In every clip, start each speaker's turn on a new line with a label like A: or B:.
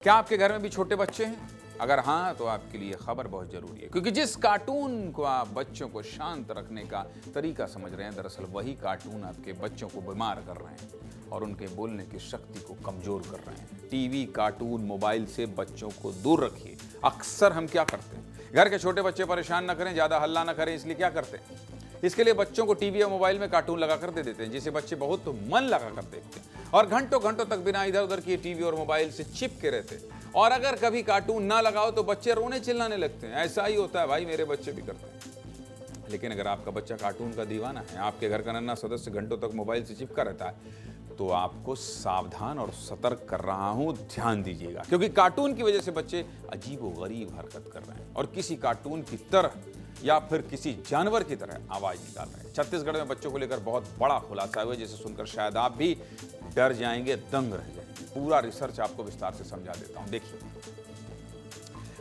A: क्या आपके घर में भी छोटे बच्चे हैं? अगर हाँ, तो आपके लिए खबर बहुत जरूरी है, क्योंकि जिस कार्टून को आप बच्चों को शांत रखने का तरीका समझ रहे हैं, दरअसल वही कार्टून आपके बच्चों को बीमार कर रहे हैं और उनके बोलने की शक्ति को कमजोर कर रहे हैं। टीवी, कार्टून, मोबाइल से बच्चों को दूर रखिए। अक्सर हम क्या करते हैं, घर के छोटे बच्चे परेशान न करें, ज्यादा हल्ला न करें, इसलिए क्या करते हैं, इसके लिए बच्चों को टीवी या मोबाइल में कार्टून लगा कर दे देते हैं, जिसे बच्चे बहुत मन लगा कर देखते हैं और घंटों घंटों तक बिना इधर उधर किए टीवी और मोबाइल से चिपके रहते हैं। और अगर कभी कार्टून ना लगाओ तो बच्चे रोने चिल्लाने लगते हैं। ऐसा ही होता है भाई, मेरे बच्चे भी करते हैं। लेकिन अगर आपका बच्चा कार्टून का दीवाना है, आपके घर का नन्हा सदस्य घंटों तक मोबाइल से चिपका रहता है, तो आपको सावधान और सतर्क कर रहा हूं, ध्यान दीजिएगा, क्योंकि कार्टून की वजह से बच्चे अजीबोगरीब हरकत कर रहे हैं और किसी कार्टून की तरह या फिर किसी जानवर की तरह आवाज निकाल रहे हैं। छत्तीसगढ़ में बच्चों को लेकर बहुत बड़ा खुलासा हुआ, जिसे सुनकर शायद आप भी डर जाएंगे, दंग रह जाएंगे। पूरा रिसर्च आपको विस्तार से समझा देता हूं, देखिए।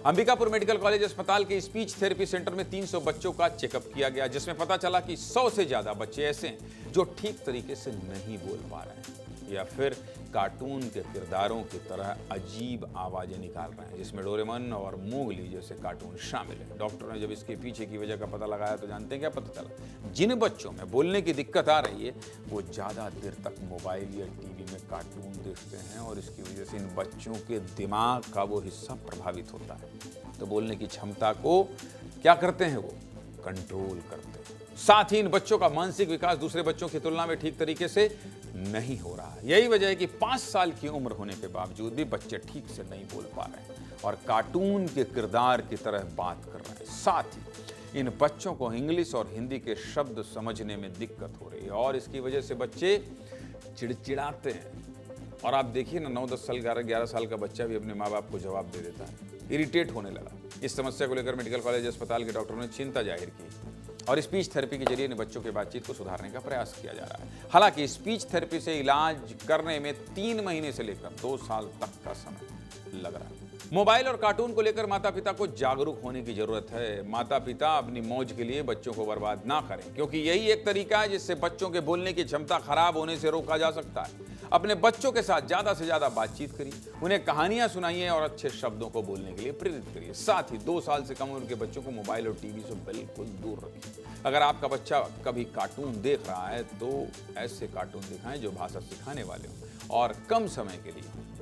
A: अंबिकापुर मेडिकल कॉलेज अस्पताल के स्पीच थेरेपी सेंटर में 300 बच्चों का चेकअप किया गया, जिसमें पता चला कि 100 से ज्यादा बच्चे ऐसे हैं जो ठीक तरीके से नहीं बोल पा रहे हैं या फिर कार्टून के किरदारों की तरह अजीब आवाजें निकाल रहे हैं, जिसमें डोरेमन और मोगली जैसे कार्टून शामिल हैं। डॉक्टर ने जब इसके पीछे की वजह का पता लगाया तो जानते हैं क्या पता चला? जिन बच्चों में बोलने की दिक्कत आ रही है वो ज्यादा देर तक मोबाइल या टीवी में कार्टून देखते हैं और इसकी वजह से इन बच्चों के दिमाग का वो हिस्सा प्रभावित होता है। तो बोलने की क्षमता को क्या करते हैं, वो कंट्रोल करते हैं। साथ ही इन बच्चों का मानसिक विकास दूसरे बच्चों की तुलना में ठीक तरीके से नहीं हो रहा है। यही वजह है कि 5 साल की उम्र होने के बावजूद भी बच्चे ठीक से नहीं बोल पा रहे हैं और कार्टून के किरदार की तरह बात कर रहे हैं। साथ ही इन बच्चों को इंग्लिश और हिंदी के शब्द समझने में दिक्कत हो रही है और इसकी वजह से बच्चे चिड़चिड़ाते हैं। और आप देखिए ना, 9-10 साल 11 साल का बच्चा भी अपने माँ बाप को जवाब दे देता है, इरिटेट होने लगा। इस समस्या को लेकर मेडिकल कॉलेज अस्पताल के डॉक्टरों ने चिंता जाहिर की और स्पीच थेरेपी के जरिए इन बच्चों के बातचीत को सुधारने का प्रयास किया जा रहा है। हालांकि स्पीच थेरेपी से इलाज करने में 3 महीने से लेकर 2 साल तक का समय लग रहा है। मोबाइल और कार्टून को लेकर माता पिता को जागरूक होने की जरूरत है। माता पिता अपनी मौज के लिए बच्चों को बर्बाद ना करें, क्योंकि यही एक तरीका है जिससे बच्चों के बोलने की क्षमता खराब होने से रोका जा सकता है। अपने बच्चों के साथ ज्यादा से ज्यादा बातचीत करिए, उन्हें कहानियां सुनाइए और अच्छे शब्दों को बोलने के लिए प्रेरित करिए। साथ ही 2 साल से कम उम्र के बच्चों को मोबाइल और टीवी से बिल्कुल दूर रखिए। अगर आपका बच्चा कभी कार्टून देख रहा है तो ऐसे कार्टून दिखाएं जो भाषा सिखाने वाले हों और कम समय के लिए